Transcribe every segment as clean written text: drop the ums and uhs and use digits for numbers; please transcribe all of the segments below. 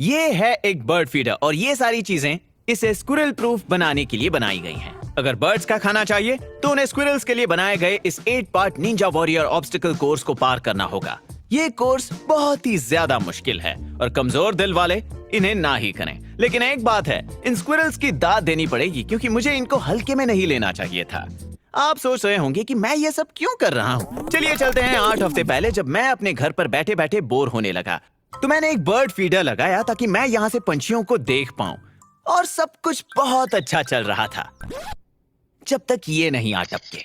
ये है एक बर्ड फीडर और ये सारी चीजें इसे स्क्विरल प्रूफ बनाने के लिए बनाई गई हैं। अगर बर्ड्स का खाना चाहिए तो उन्हें स्क्विरल्स के लिए बनाए गए इस 8 part Ninja warrior obstacle course को पार करना होगा। ये कोर्स बहुत ही ज्यादा मुश्किल है और कमजोर दिल वाले इन्हें ना ही करें। लेकिन एक बात है, इन स्क्विरल्स की दाद देनी पड़ेगी क्योंकि मुझे इनको हल्के में नहीं लेना चाहिए था। आप सोच रहे होंगे कि मैं ये सब क्यों कर रहा हूँ। चलिए चलते हैं 8 हफ्ते पहले, जब मैं अपने घर पर बैठे बैठे बोर होने लगा तो मैंने एक बर्ड फीडर लगाया ताकि मैं यहाँ से पंछियों को देख पाऊं और सब कुछ बहुत अच्छा चल रहा था जब तक ये नहीं आ टपके।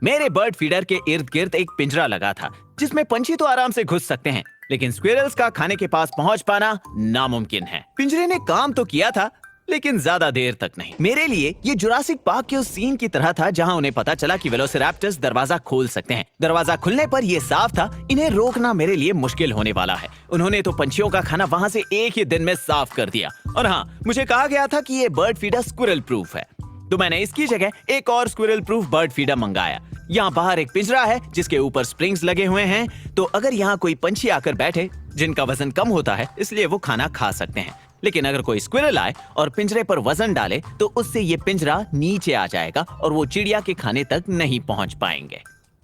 मेरे बर्ड फीडर के इर्द गिर्द एक पिंजरा लगा था जिसमें पंछी तो आराम से घुस सकते हैं, लेकिन स्क्विरल्स का खाने के पास पहुंच पाना नामुमकिन है। पिंजरे ने काम तो किया था लेकिन ज्यादा देर तक नहीं। मेरे लिए ये जुरासिक पार्क के उस सीन की तरह था जहां उन्हें पता चला कि वेलोसिरैप्टर्स दरवाजा खोल सकते हैं। दरवाजा खुलने पर यह साफ था इन्हें रोकना मेरे लिए मुश्किल होने वाला है। उन्होंने तो पंछियों का खाना वहां से एक ही दिन में साफ कर दिया। और हाँ, मुझे कहा गया था कि ये बर्ड फीडर स्क्विरल प्रूफ है, तो मैंने इसकी जगह एक और स्क्विरल प्रूफ बर्ड फीडर मंगाया। यहाँ बाहर एक पिंजरा है जिसके ऊपर स्प्रिंग्स लगे हुए हैं, तो अगर यहाँ कोई पंछी आकर बैठे जिनका वजन कम होता है इसलिए वो खाना खा सकते हैं, लेकिन अगर कोई स्क्विरल आए और पिंजरे पर वजन डाले तो उससे ये पिंजरा नीचे आ जाएगा और वो चिड़िया के खाने तक नहीं पहुंच पाएंगे।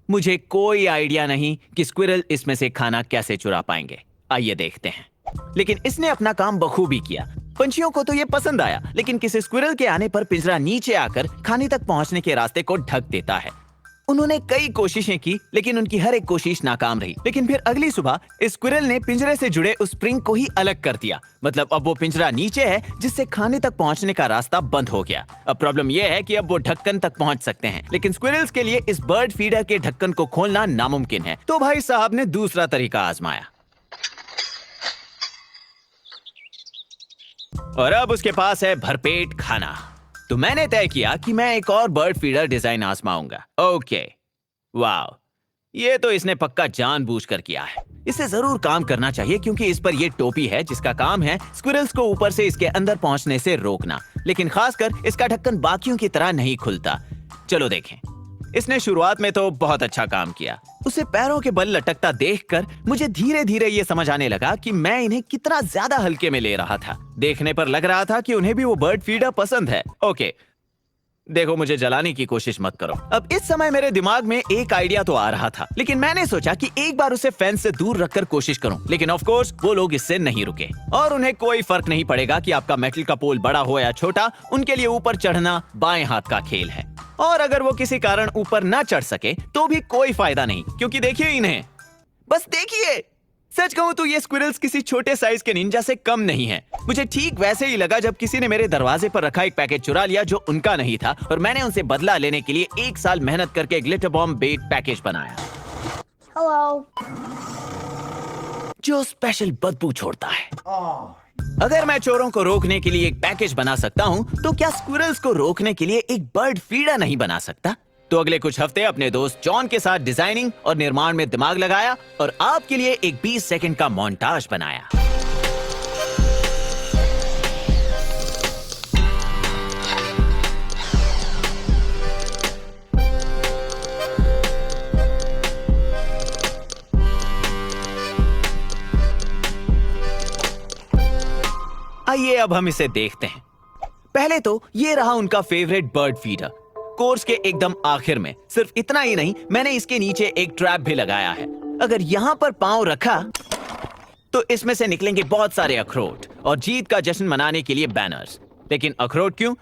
मुझे कोई आइडिया नहीं कि स्क्विरल इसमें से खाना कैसे चुरा पाएंगे। आइए देखते हैं। लेकिन इसने अपना काम बखूबी किया। पंछियों को तो ये पसंद आया, लेकिन किसी स्क्विरल के आने पर पिंजरा नीचे आकर खाने तक पहुंचने के रास्ते को ढक देता है। उन्होंने कई कोशिशें की लेकिन उनकी हर एक कोशिश नाकाम रही। लेकिन फिर अगली सुबह इस स्क्विरल ने पिंजरे से जुड़े उस स्प्रिंग को ही अलग कर दिया। मतलब अब वो पिंजरा नीचे है जिससे खाने तक पहुंचने का रास्ता बंद हो गया। अब प्रॉब्लम ये है कि अब वो ढक्कन तक पहुंच सकते हैं, लेकिन स्क्विरल्स के लिए इस बर्ड फीडर के ढक्कन को खोलना नामुमकिन है। तो भाई साहब ने दूसरा तरीका आजमाया और अब उसके पास है भरपेट खाना। तो मैंने तय किया कि मैं एक और बर्ड फीडर डिजाइन आजमाऊंगा। ओके, वाओ, ये तो इसने पक्का जानबूझकर किया है। इसे जरूर काम करना चाहिए क्योंकि इस पर ये टोपी है जिसका काम है स्क्विरल्स को ऊपर से इसके अंदर पहुंचने से रोकना। लेकिन खासकर इसका ढक्कन बाकियों की तरह नहीं खुलता। चलो देखें। इसने शुरुआत में तो बहुत अच्छा काम किया। उसे पैरों के बल लटकता देखकर मुझे धीरे धीरे ये समझ आने लगा कि मैं इन्हें कितना ज्यादा हल्के में ले रहा था। देखने पर लग रहा था कि उन्हें भी वो बर्ड फीडर पसंद है। ओके, देखो, मुझे जलाने की कोशिश मत करो। अब इस समय मेरे दिमाग में एक आइडिया तो आ रहा था, लेकिन मैंने सोचा कि एक बार उसे फेंस से दूर रखकर कोशिश करूं। लेकिन ऑफ कोर्स वो लोग इससे नहीं रुके और उन्हें कोई फर्क नहीं पड़ेगा कि आपका मेटल का पोल बड़ा हो या छोटा। उनके लिए ऊपर चढ़ना बाएं हाथ का खेल है और अगर वो किसी कारण ऊपर न चढ़ सके तो भी कोई फायदा नहीं, क्योंकि देखिए इन्हें, बस देखिए। सच कहूं तो ये स्क्विरल्स किसी छोटे साइज के निंजा से कम नहीं है। मुझे ठीक वैसे ही लगा जब किसी ने मेरे दरवाजे पर रखा एक पैकेज चुरा लिया जो उनका नहीं था और मैंने उनसे बदला लेने के लिए 1 साल मेहनत करके ग्लिटर बॉम्ब बेट पैकेज बनाया। हेलो। जो स्पेशल बदबू छोड़ता है। अगर मैं चोरों को रोकने के लिए एक पैकेज बना सकता हूँ तो क्या स्क्विरल्स को रोकने के लिए एक बर्ड फीडर नहीं बना सकता? तो अगले कुछ हफ्ते अपने दोस्त जॉन के साथ डिजाइनिंग और निर्माण में दिमाग लगाया और आपके लिए एक 20 सेकंड का मोन्टाज बनाया। आइए अब हम इसे देखते हैं। पहले तो ये रहा उनका फेवरेट बर्ड फीडर। कोर्स के एकदम आखिर में सिर्फ इतना ही नहीं, मैंने इसके नीचे एक ट्रैप भी लगाया है। अगर यहाँ पर पांव रखा तो इसमें से निकलेंगे बहुत सारे अखरोट और जीत का जश्न मनाने के लिए बैनर्स। लेकिन अखरोट क्यों?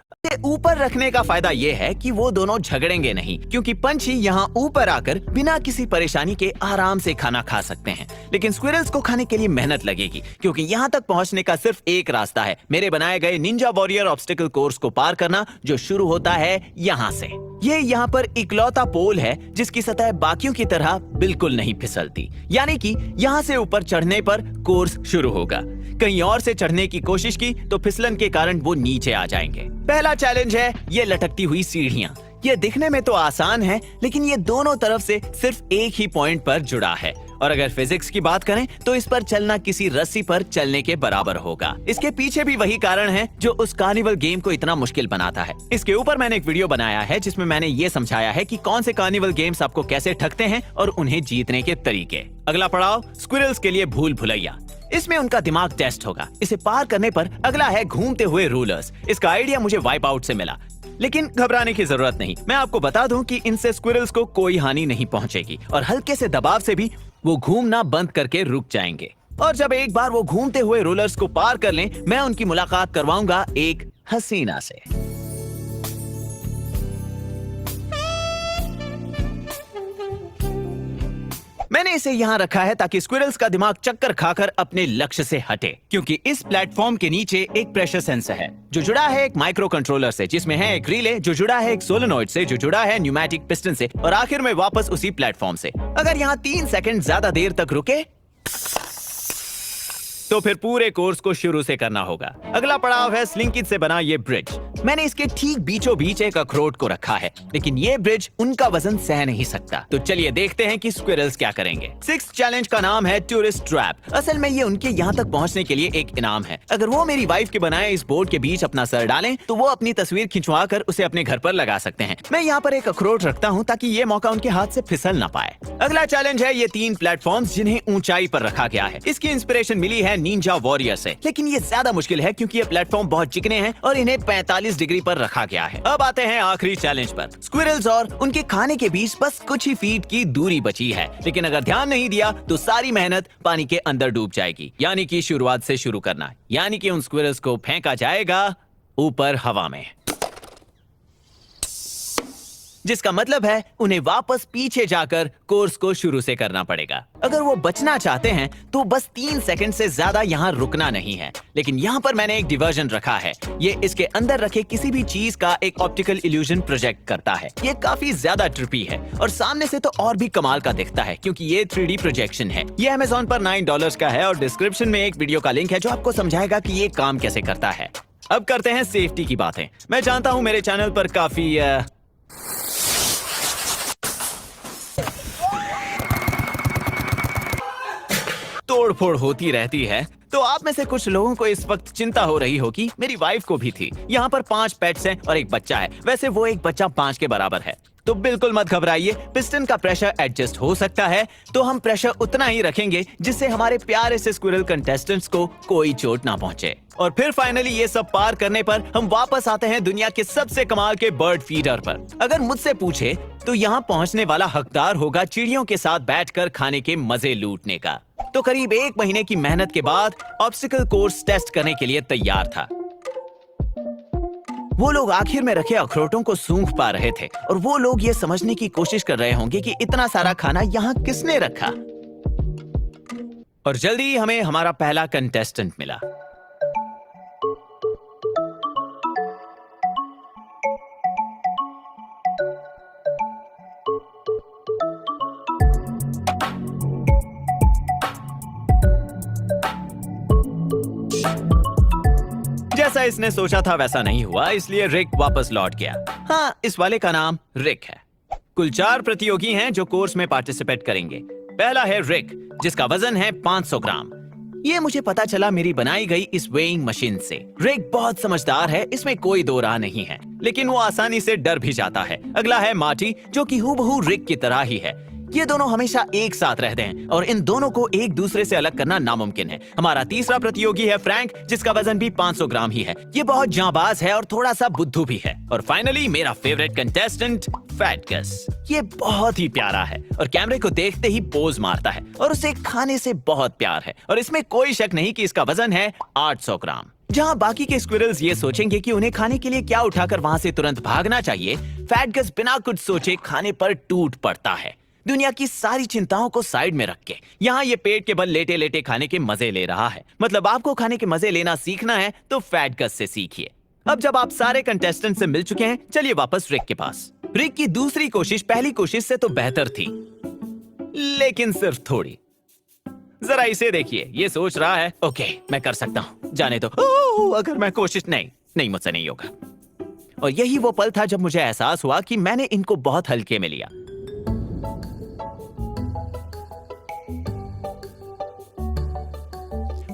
ऊपर रखने का फायदा यह है कि वो दोनों झगड़ेंगे नहीं, क्योंकि पंछी यहाँ ऊपर आकर बिना किसी परेशानी के आराम से खाना खा सकते हैं। लेकिन स्क्विरल्स को खाने के लिए मेहनत लगेगी क्योंकि यहाँ तक पहुँचने का सिर्फ एक रास्ता है, मेरे बनाए गए निंजा वॉरियर ऑब्स्टिकल कोर्स को पार करना, जो शुरू होता है यहाँ से। ये यहाँ पर इकलौता पोल है जिसकी सतह बाकियों की तरह बिल्कुल नहीं फिसलती, यानी कि यहाँ से ऊपर चढ़ने पर कोर्स शुरू होगा। कहीं और से चढ़ने की कोशिश की तो फिसलन के कारण वो नीचे आ जाएंगे। पहला चैलेंज है ये लटकती हुई सीढ़ियां। ये दिखने में तो आसान है, लेकिन ये दोनों तरफ से सिर्फ एक ही पॉइंट पर जुड़ा है और अगर फिजिक्स की बात करें तो इस पर चलना किसी रस्सी पर चलने के बराबर होगा। इसके पीछे भी वही कारण है जो उस कार्निवल गेम को इतना मुश्किल बनाता है। इसके ऊपर मैंने एक वीडियो बनाया है जिसमें मैंने ये समझाया है कि कौन से कार्निवल गेम्स आपको कैसे ठगते हैं और उन्हें जीतने के तरीके। अगला पड़ाव स्क्विरल्स के लिए भूल भुलैया। इसमें उनका दिमाग टेस्ट होगा। इसे पार करने पर अगला है घूमते हुए रूलर्स। इसका आइडिया मुझे वाइप आउट से मिला, लेकिन घबराने की जरूरत नहीं। मैं आपको बता दूं कि इनसे स्क्विरल्स को कोई हानि नहीं पहुंचेगी और हल्के से दबाव से भी वो घूमना बंद करके रुक जाएंगे। और जब एक बार वो घूमते हुए रोलर्स को पार कर लें, मैं उनकी मुलाकात करवाऊंगा एक हसीना से। मैंने इसे यहाँ रखा है ताकि स्क्विरल्स का दिमाग चक्कर खाकर अपने लक्ष्य से हटे, क्योंकि इस प्लेटफॉर्म के नीचे एक प्रेशर सेंसर है जो जुड़ा है एक माइक्रो कंट्रोलर से, जिसमें है एक रिले जो जुड़ा है एक सोलेनॉइड से, जो जुड़ा है न्यूमैटिक पिस्टन से, और आखिर में वापस उसी प्लेटफॉर्म से। अगर यहाँ 3 सेकंड ज्यादा देर तक रुके तो फिर पूरे कोर्स को शुरू से करना होगा। अगला पड़ाव है स्लिंकिज से बना ये ब्रिज। मैंने इसके ठीक बीचों बीच एक अखरोट को रखा है, लेकिन ये ब्रिज उनका वजन सह नहीं सकता। तो चलिए देखते हैं कि स्क्विरल्स क्या करेंगे। 6th चैलेंज का नाम है टूरिस्ट ट्रैप। असल में ये उनके यहाँ तक पहुँचने के लिए एक इनाम है। अगर वो मेरी वाइफ के बनाए इस बोर्ड के बीच अपना सर डालें तो वो अपनी तस्वीर खिंचवा कर उसे अपने घर पर लगा सकते हैं। मैं यहाँ पर एक अखरोट रखता हूँ ताकि ये मौका उनके हाथ से फिसल ना पाए। अगला चैलेंज है ये 3 प्लेटफॉर्म्स जिन्हें ऊंचाई पर रखा गया है। इसकी इंस्पिरेशन मिली है निंजा वॉरियर से, लेकिन ये ज्यादा मुश्किल है क्योंकि ये प्लेटफॉर्म बहुत चिकने हैं और इन्हें 45 डिग्री पर रखा गया है। अब आते हैं आखिरी चैलेंज पर। स्क्विरल्स और उनके खाने के बीच बस कुछ ही फीट की दूरी बची है, लेकिन अगर ध्यान नहीं दिया तो सारी मेहनत पानी के अंदर डूब जाएगी। यानी कि शुरुआत से शुरू करना, यानी कि उन स्क्विरल्स को फेंका जाएगा ऊपर हवा में, जिसका मतलब है उन्हें वापस पीछे जाकर कोर्स को शुरू से करना पड़ेगा। अगर वो बचना चाहते हैं तो बस 3 सेकंड से ज्यादा यहाँ रुकना नहीं है। लेकिन यहाँ पर मैंने एक डिवर्जन रखा है। ये इसके अंदर रखे किसी भी चीज का एक ऑप्टिकल इल्यूजन प्रोजेक्ट करता है। ये काफी ज्यादा ट्रिपी है और सामने से तो और भी कमाल का दिखता है क्योंकि ये 3D प्रोजेक्शन है। ये अमेज़न पर $9 का है और डिस्क्रिप्शन में एक वीडियो का लिंक है जो आपको समझाएगा कि ये काम कैसे करता है। अब करते हैं सेफ्टी की बातें। मैं जानता हूँ मेरे चैनल पर काफी तोड़फोड़ होती रहती है, तो आप में से कुछ लोगों को इस वक्त चिंता हो रही होगी। मेरी वाइफ को भी थी। यहाँ पर 5 पेट्स हैं और एक बच्चा है। वैसे वो एक बच्चा 5 के बराबर है, तो बिल्कुल मत घबराइए। पिस्टन का प्रेशर एडजस्ट हो सकता है, तो हम प्रेशर उतना ही रखेंगे जिससे हमारे प्यारे से स्क्विरल कंटेस्टेंट्स को कोई चोट ना पहुंचे। और फिर फाइनली ये सब पार करने पर हम वापस आते हैं दुनिया के सबसे कमाल के बर्ड फीडर पर। अगर मुझसे पूछे तो यहाँ पहुँचने वाला हकदार होगा चिड़ियों के साथ बैठकर खाने के मजे लूटने का। तो करीब 1 महीने की मेहनत के बाद ऑब्स्टिकल कोर्स टेस्ट करने के लिए तैयार था। वो लोग आखिर में रखे अखरोटों को सूंघ पा रहे थे और वो लोग ये समझने की कोशिश कर रहे होंगे कि इतना सारा खाना यहाँ किसने रखा। और जल्दी ही हमें हमारा पहला कंटेस्टेंट मिला। जैसा इसने सोचा था वैसा नहीं हुआ, इसलिए रिक वापस लौट गया। हाँ, इस वाले का नाम रिक है। कुल 4 प्रतियोगी हैं जो कोर्स में पार्टिसिपेट करेंगे। पहला है रिक, जिसका वजन है 500 ग्राम। ये मुझे पता चला मेरी बनाई गई इस वेइंग मशीन से। रिक बहुत समझदार है, इसमें कोई दो राह नहीं है, लेकिन वो आसानी से डर भी जाता है। अगला है मार्टी, जो कि हूबहू रिक की तरह ही है। ये दोनों हमेशा एक साथ रहते हैं और इन दोनों को एक दूसरे से अलग करना नामुमकिन है। हमारा तीसरा प्रतियोगी है फ्रैंक, जिसका वजन भी 500 ग्राम ही है। ये बहुत जांबाज है और थोड़ा सा बुद्धू भी है। और फाइनली मेरा फेवरेट कंटेस्टेंट फैटगस। ये बहुत ही प्यारा है और कैमरे को देखते ही पोज मारता है और उसे खाने से बहुत प्यार है। और इसमें कोई शक नहीं कि इसका वजन है 800 ग्राम। जहाँ बाकी के स्क्विरल्स ये सोचेंगे कि उन्हें खाने के लिए क्या उठाकर वहाँ से तुरंत भागना चाहिए, फैटगस बिना कुछ सोचे खाने पर टूट पड़ता है। दुनिया की सारी चिंताओं को साइड में रख के यहाँ ये पेट के बल लेटे लेटे खाने के मजे ले रहा है। मतलब आपको खाने के मजे लेना सीखना है तो फैटगस से सीखिए। अब जब आप सारे कंटेस्टेंट से मिल चुके हैं, चलिए वापस रिक के पास। रिक की दूसरी कोशिश पहली कोशिश से तो बेहतर थी, लेकिन सिर्फ थोड़ी। जरा इसे देखिए, ये सोच रहा है ओके मैं कर सकता हूँ, जाने दो। अगर मैं कोशिश नहीं मुझसे नहीं होगा। और यही वो पल था जब मुझे एहसास हुआ कि मैंने इनको बहुत हल्के में लिया।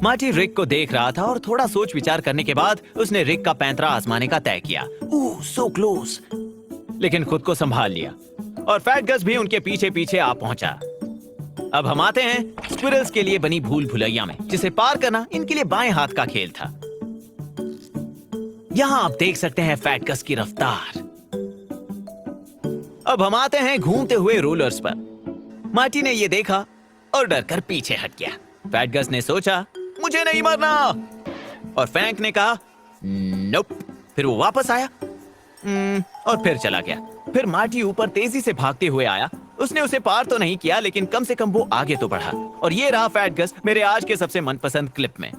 मार्टी रिक को देख रहा था और थोड़ा सोच विचार करने के बाद उसने रिक का पैंतरा आजमाने का तय किया। सो क्लोज, लेकिन खुद को संभाल लिया और फैटगस भी उनके पीछे पीछे आ पहुंचा। अब हम आते हैं स्क्विरल्स के लिए बनी भूल भुलैया में, जिसे पार करना इनके लिए बाएं हाथ का खेल था। यहाँ आप देख सकते हैं फैटगस की रफ्तार। अब हम आते हैं घूमते हुए रोलर्स पर। मार्टी ने ये देखा और डर कर पीछे हट गया। फैटगस ने सोचा मुझे नहीं मरना, और फ्रैंक ने कहा नोप। फिर वो वापस आया और फिर चला गया। फिर मार्टी ऊपर तेजी से भागते हुए आया। उसने उसे पार तो नहीं किया, लेकिन कम से कम वो आगे तो बढ़ा। और ये रहा फैटगस मेरे आज के सबसे मनपसंद क्लिप में।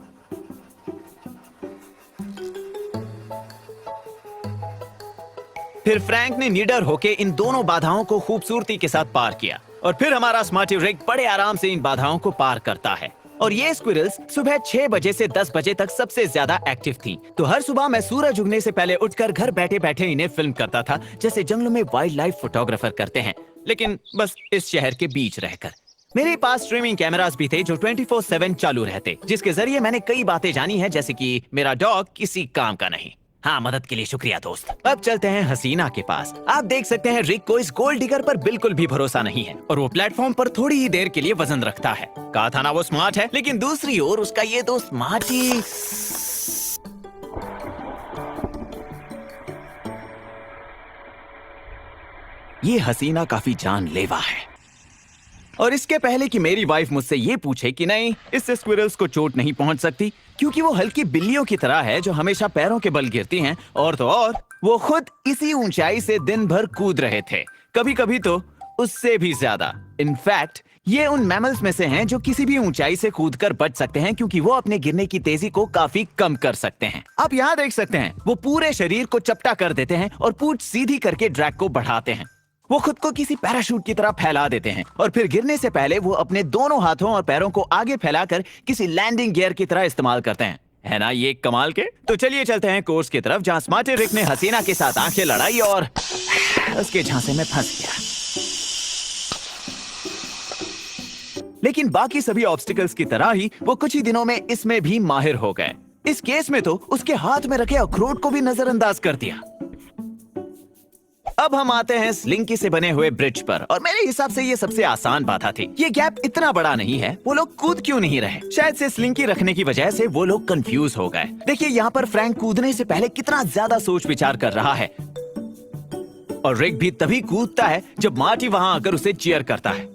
फिर फ्रैंक ने निडर होके इन दोनों बाधाओं को खूबसूरती के साथ पार किया, और फिर हमारा स्मार्टी रिग बड़े आराम से इन बाधाओं को पार करता है। और ये स्क्विरल्स सुबह 6 बजे से 10 बजे तक सबसे ज्यादा एक्टिव थी। तो हर सुबह मैं सूरज उगने से पहले उठकर घर बैठे बैठे इन्हें फिल्म करता था, जैसे जंगलों में वाइल्ड लाइफ फोटोग्राफर करते हैं, लेकिन बस इस शहर के बीच रहकर। मेरे पास स्ट्रीमिंग कैमरास भी थे जो 24/7 चालू रहते, जिसके जरिए मैंने कई बातें जानी है, जैसे कि मेरा डॉग किसी काम का नहीं। हाँ, मदद के लिए शुक्रिया दोस्त। अब चलते हैं हसीना के पास। आप देख सकते हैं रिक को इस गोल्ड डिगर पर बिल्कुल भी भरोसा नहीं है, और वो प्लेटफॉर्म पर थोड़ी ही देर के लिए वजन रखता है। कहा था ना वो स्मार्ट है, लेकिन दूसरी ओर उसका ये दोस्त मार्टी। ये हसीना काफी जानलेवा है, और इसके पहले कि मेरी वाइफ मुझसे ये पूछे कि नहीं, इससे स्क्विरल्स को चोट नहीं पहुंच सकती, क्योंकि वो हल्की बिल्लियों की तरह है जो हमेशा पैरों के बल गिरती हैं। और तो और वो खुद इसी ऊंचाई से दिन भर कूद रहे थे, कभी कभी तो उससे भी ज्यादा। इनफैक्ट ये उन मैमल्स में से हैं जो किसी भी ऊंचाई से कूदकर बच सकते हैं, क्योंकि वो अपने गिरने की तेजी को काफी कम कर सकते हैं। आप यहाँ देख सकते हैं, वो पूरे शरीर को चपटा कर देते हैं और पूंछ सीधी करके ड्रैग को बढ़ाते हैं। वो खुद को किसी पैराशूट की तरह फैला देते हैं, और फिर गिरने से पहले वो अपने दोनों हाथों और पैरों को आगे फैलाकर किसी लैंडिंग गियर की तरह इस्तेमाल करते हैं। है ना ये कमाल के? तो चलिए चलते हैं कोर्स की तरफ, जहां स्मार्टी रिक ने हसीना के साथ आंखें लड़ाई और उसके झांसे में फंस गया। लेकिन बाकी सभी ऑब्स्टिकल्स की तरह ही वो कुछ ही दिनों में इसमें भी माहिर हो गए। इस केस में तो उसके हाथ में रखे अखरोट को भी नजरअंदाज कर दिया। अब हम आते हैं स्लिंकी से बने हुए ब्रिज पर, और मेरे हिसाब से ये सबसे आसान बाधा थी। ये गैप इतना बड़ा नहीं है, वो लोग कूद क्यों नहीं रहे? शायद से स्लिंकी रखने की वजह से वो लोग कंफ्यूज हो गए। देखिए यहाँ पर फ्रैंक कूदने से पहले कितना ज्यादा सोच विचार कर रहा है, और रिक भी तभी कूदता है जब मार्टी वहां आकर उसे चीयर करता है।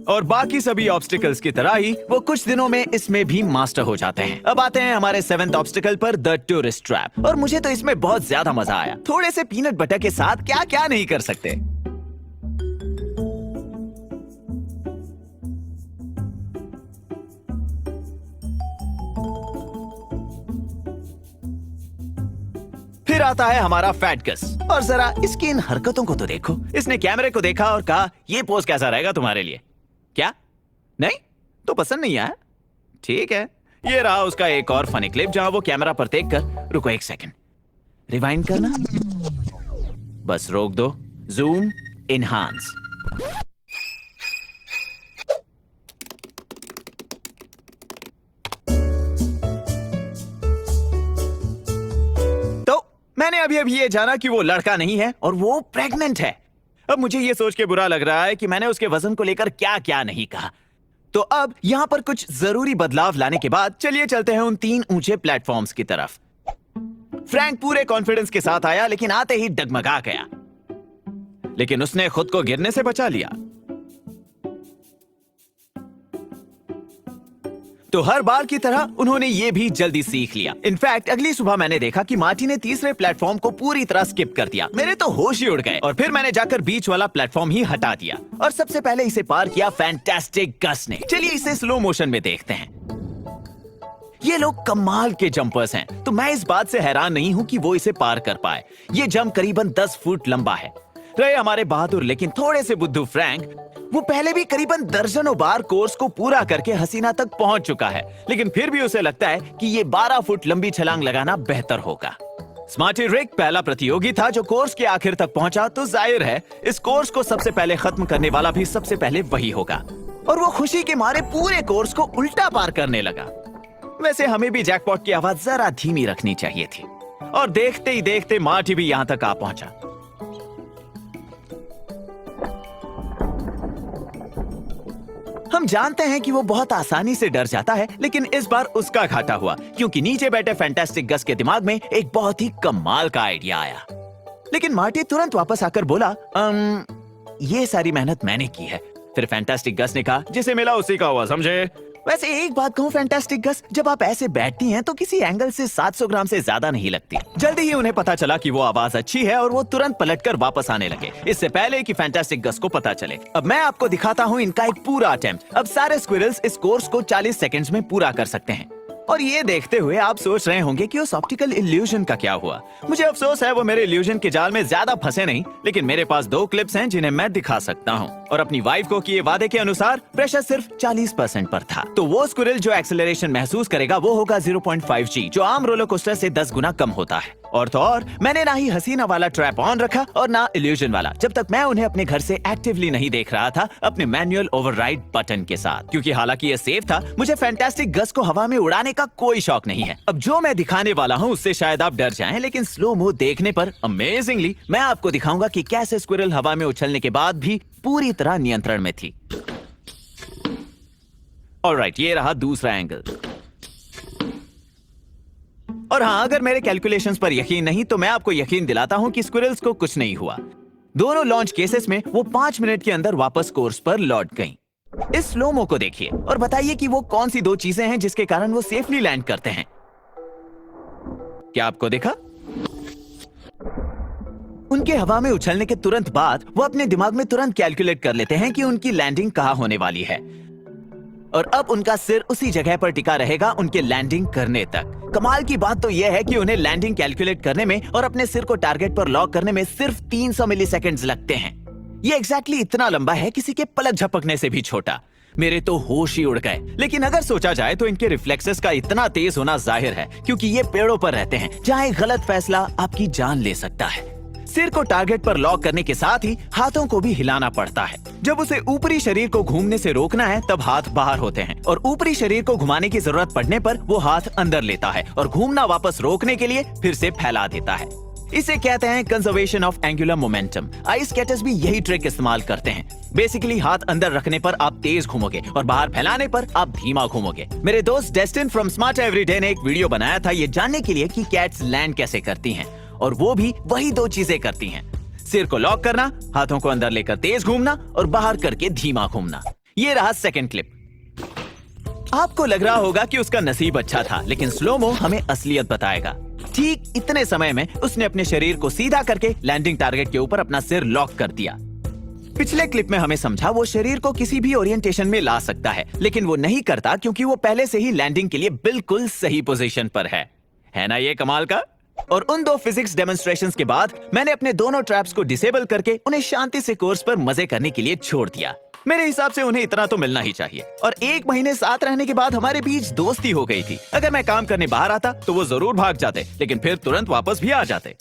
और बाकी सभी ऑब्स्टिकल्स की तरह ही वो कुछ दिनों में इसमें भी मास्टर हो जाते हैं। अब आते हैं हमारे 7th ऑब्स्टिकल पर, द टूरिस्ट ट्रैप। और मुझे तो इसमें बहुत ज्यादा मजा आया। थोड़े से पीनट बटर के साथ क्या क्या नहीं कर सकते। फिर आता है हमारा फैटगस, और जरा इसकी इन हरकतों को तो देखो। इसने कैमरे को देखा और कहा ये पोज कैसा रहेगा तुम्हारे लिए? क्या? नहीं तो पसंद नहीं आया? ठीक है, ये रहा उसका एक और फनी क्लिप, जहां वो कैमरा पर देखकर, रुको एक सेकंड, रिवाइंड करना, बस रोक दो, जूम, इनहांस। तो मैंने अभी ये जाना कि वो लड़का नहीं है और वो प्रेग्नेंट है। अब मुझे ये सोच के बुरा लग रहा है कि मैंने उसके वजन को लेकर क्या क्या नहीं कहा। तो अब यहाँ पर कुछ जरूरी बदलाव लाने के बाद चलिए चलते हैं उन 3 ऊंचे प्लेटफॉर्म्स की तरफ। फ्रैंक पूरे कॉन्फिडेंस के साथ आया, लेकिन आते ही डगमगा गया, लेकिन उसने खुद को गिरने से बचा लिया। तो हर बार की तरह उन्होंने ये भी जल्दी सीख लिया। इनफैक्ट अगली सुबह मैंने देखा कि मार्टी ने तीसरे प्लेटफॉर्म को पूरी तरह स्किप कर दिया। मेरे तो होश ही उड़ गए, और फिर मैंने जाकर बीच वाला प्लेटफॉर्म ही हटा दिया, और सबसे पहले इसे पार किया फैंटास्टिक गस ने। चलिए इसे स्लो मोशन में देखते हैं। ये लोग कमाल के जंपर्स हैं, तो मैं इस बात से हैरान नहीं हूं कि वो इसे पार कर पाए। ये जंप करीबन 10 फुट लंबा है। रहे हमारे बहादुर लेकिन थोड़े से बुद्धू फ्रैंक, वो पहले भी करीबन दर्जनों बार कोर्स को पूरा करके हसीना तक पहुंच चुका है, लेकिन फिर भी उसे लगता है कि ये 12 फुट लंबी छलांग लगाना बेहतर होगा। स्मार्टी रिक पहला प्रतियोगी था जो कोर्स के आखिर तक पहुंचा, तो जाहिर है इस कोर्स को सबसे पहले खत्म करने वाला भी सबसे पहले वही होगा। और वो खुशी के मारे पूरे कोर्स को उल्टा पार करने लगा। वैसे हमें भी जैकपॉट की आवाज जरा धीमी रखनी चाहिए थी, और देखते ही देखते मार्टी भी यहां तक आ पहुंचा। हम जानते हैं कि वो बहुत आसानी से डर जाता है, लेकिन इस बार उसका घाटा हुआ क्योंकि नीचे बैठे फैंटास्टिक गस के दिमाग में एक बहुत ही कमाल का आइडिया आया। लेकिन मार्टी तुरंत वापस आकर बोला, ये सारी मेहनत मैंने की है। फिर फैंटास्टिक गस ने कहा, जिसे मिला उसी का हुआ, समझे? वैसे एक बात कहूँ फैंटास्टिक गस, जब आप ऐसे बैठती हैं तो किसी एंगल से 700 ग्राम से ज्यादा नहीं लगती। जल्दी ही उन्हें पता चला कि वो आवाज अच्छी है और वो तुरंत पलटकर वापस आने लगे, इससे पहले कि फैंटास्टिक गस को पता चले। अब मैं आपको दिखाता हूँ इनका एक पूरा अटेम्प्ट। अब सारे स्क्विरल्स इस कोर्स को 40 सेकंड्स में पूरा कर सकते हैं। और ये देखते हुए आप सोच रहे होंगे कि उस ऑप्टिकल इल्यूजन का क्या हुआ। मुझे अफसोस है वो मेरे इल्यूजन के जाल में ज्यादा फंसे नहीं, लेकिन मेरे पास 2 क्लिप्स हैं जिन्हें मैं दिखा सकता हूँ। और अपनी वाइफ को किए वादे के अनुसार प्रेशर सिर्फ 40% पर था। तो वो स्क्विरल जो एक्सेलरेशन महसूस करेगा वो होगा 0.5G, जो आम रोलर कोस्टर से 10 गुना कम होता है। और तो और मैंने ना ही हसीना वाला ट्रैप ऑन रखा और ना इल्यूजन वाला, जब तक मैं उन्हें अपने घर से एक्टिवली नहीं देख रहा था अपने मैनुअल ओवरराइड बटन के साथ। क्योंकि हालांकि ये सेफ था, मुझे फैंटास्टिक गस को हवा में उड़ाने का कोई शौक नहीं है। अब जो मैं दिखाने वाला हूँ उससे शायद आप डर जाएं, लेकिन स्लो मो देखने पर अमेजिंगली मैं आपको दिखाऊंगा कि कैसे स्क्विरल हवा में उछलने के बाद भी पूरी तरह नियंत्रण में थी। ऑलराइट, ये रहा दूसरा एंगल। और हाँ, अगर मेरे कैलकुलेशंस पर यकीन नहीं तो मैं आपको यकीन दिलाता हूं कि स्क्विरल्स को कुछ नहीं हुआ। दोनों लॉन्च केसेस में वो 5 मिनट के अंदर वापस कोर्स पर लौट गईं। इस स्लोमो को देखिए और बताइए कि वो कौन सी 2 चीजें हैं जिसके कारण वो सेफली लैंड करते हैं। क्या आपको देखा? उनके हवा में उछलने के तुरंत बाद वो अपने दिमाग में तुरंत कैलकुलेट कर लेते हैं कि उनकी लैंडिंग कहां होने वाली है, और अब उनका सिर उसी जगह पर टिका रहेगा उनके लैंडिंग करने तक। कमाल की बात तो यह है कि उन्हें लैंडिंग कैलकुलेट करने में और अपने सिर को टारगेट पर लॉक करने में सिर्फ 300 मिलीसेकंड्स लगते हैं। ये एग्जैक्टली इतना लंबा है, किसी के पलक झपकने से भी छोटा। मेरे तो होश ही उड़ गए। लेकिन अगर सोचा जाए तो इनके रिफ्लेक्सेस का इतना तेज होना जाहिर है, क्योंकि ये पेड़ों पर रहते हैं जहां एक गलत फैसला आपकी जान ले सकता है। सिर को टारगेट पर लॉक करने के साथ ही हाथों को भी हिलाना पड़ता है। जब उसे ऊपरी शरीर को घूमने से रोकना है तब हाथ बाहर होते हैं, और ऊपरी शरीर को घुमाने की जरूरत पड़ने पर वो हाथ अंदर लेता है और घूमना वापस रोकने के लिए फिर से फैला देता है। इसे कहते हैं conservation of angular momentum. Ice skaters भी यही ट्रिक इस्तेमाल करते हैं। बेसिकली हाथ अंदर रखने पर आप तेज घूमोगे और बाहर फैलाने पर आप धीमा घूमोगे। मेरे दोस्त डेस्टिन फ्रॉम स्मार्ट एवरीडे ने एक वीडियो बनाया था ये जानने के लिए कि कैट्स लैंड कैसे करती हैं, और वो भी वही 2 चीजें करती हैं, सिर को लॉक करना, हाथों को अंदर लेकर तेज घूमना और बाहर करके धीमा घूमना। ये रहा सेकंड क्लिप। आपको लग रहा होगा कि उसका नसीब अच्छा था, लेकिन स्लोमो हमें असलियत बताएगा। ठीक इतने समय में उसने अपने शरीर को सीधा करके लैंडिंग टारगेट के ऊपर अपना सिर लॉक कर दिया। पिछले क्लिप में हमें समझा वो शरीर को किसी भी ओरिएंटेशन में ला सकता है, लेकिन वो नहीं करता क्योंकि वो पहले से ही लैंडिंग के लिए बिल्कुल सही पोजीशन पर है ना ये कमाल का? और उन 2 फिजिक्स डेमोन्स्ट्रेशंस के बाद मैंने अपने दोनों ट्रैप्स को डिसेबल करके उन्हें शांति से कोर्स पर मजे करने के लिए छोड़ दिया। मेरे हिसाब से उन्हें इतना तो मिलना ही चाहिए। और 1 महीने साथ रहने के बाद हमारे बीच दोस्ती हो गई थी। अगर मैं काम करने बाहर आता तो वो जरूर भाग जाते, लेकिन फिर तुरंत वापस भी आ जाते।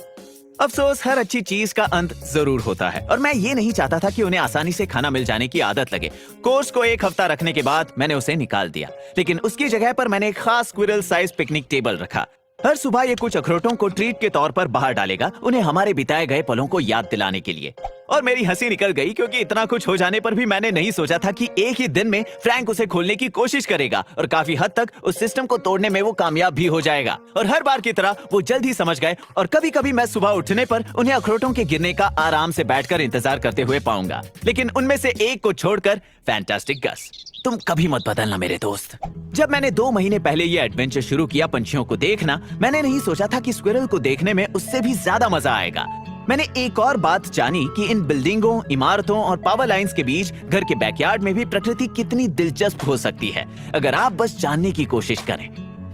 अफसोस, हर अच्छी चीज का अंत जरूर होता है, और मैं ये नहीं चाहता था कि उन्हें आसानी से खाना मिल जाने की आदत लगे। कोर्स को 1 हफ्ता रखने के बाद मैंने उसे निकाल दिया, लेकिन उसकी जगह पर मैंने एक खास स्क्विरल साइज पिकनिक टेबल रखा। हर सुबह ये कुछ अखरोटों को ट्रीट के तौर पर बाहर डालेगा, उन्हें हमारे बिताए गए पलों को याद दिलाने के लिए। और मेरी हंसी निकल गई क्योंकि इतना कुछ हो जाने पर भी मैंने नहीं सोचा था कि एक ही दिन में फ्रैंक उसे खोलने की कोशिश करेगा, और काफी हद तक उस सिस्टम को तोड़ने में वो कामयाब भी हो जाएगा। और हर बार की तरह वो जल्द ही समझ गए, और कभी कभी मैं सुबह उठने पर उन्हें अखरोटों के गिरने का आराम से बैठकर इंतजार करते हुए पाऊंगा। लेकिन उनमें से एक को छोड़कर फैंटास्टिक गस, तुम कभी मत बदलना मेरे दोस्त। जब मैंने 2 महीने पहले ये एडवेंचर शुरू किया पंछियों को देखना, मैंने नहीं सोचा था कि स्क्विरल को देखने में उससे भी ज्यादा मजा आएगा। मैंने एक और बात जानी कि इन बिल्डिंगों, इमारतों और पावर लाइंस के बीच घर के बैकयार्ड में भी प्रकृति कितनी दिलचस्प हो सकती है, अगर आप बस जानने की कोशिश करें।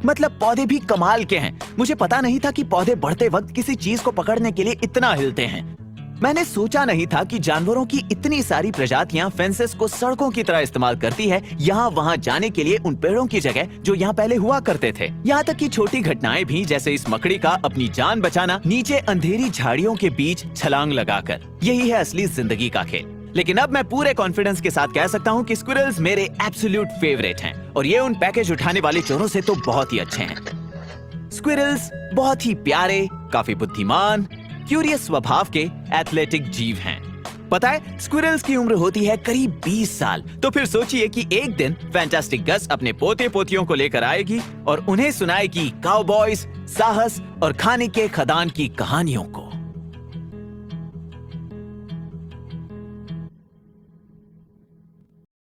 मतलब पौधे भी कमाल के हैं। मुझे पता नहीं था कि पौधे बढ़ते वक्त किसी चीज को पकड़ने के लिए इतना हिलते हैं। मैंने सोचा नहीं था कि जानवरों की इतनी सारी प्रजातियां फेंसेस को सड़कों की तरह इस्तेमाल करती है, यहाँ वहाँ जाने के लिए उन पेड़ों की जगह जो यहाँ पहले हुआ करते थे। यहाँ तक कि छोटी घटनाएं भी, जैसे इस मकड़ी का अपनी जान बचाना नीचे अंधेरी झाड़ियों के बीच छलांग लगाकर। यही है असली जिंदगी का खेल। लेकिन अब मैं पूरे कॉन्फिडेंस के साथ कह सकता हूँ कि स्क्विरल्स मेरे एब्सोल्यूट फेवरेट हैं, और ये उन पैकेज उठाने वाले चोरों से तो बहुत ही अच्छे हैं। स्क्विरल्स बहुत ही प्यारे, काफी बुद्धिमान, क्यूरियस स्वभाव के एथलेटिक जीव हैं। पता है स्क्विरल्स की उम्र होती है करीब 20 साल। तो फिर सोचिए कि एक दिन फैंटास्टिक गस अपने पोते पोतियों को लेकर आएगी और उन्हें सुनाएगी काउबॉयज, साहस और खाने के खदान की कहानियों को।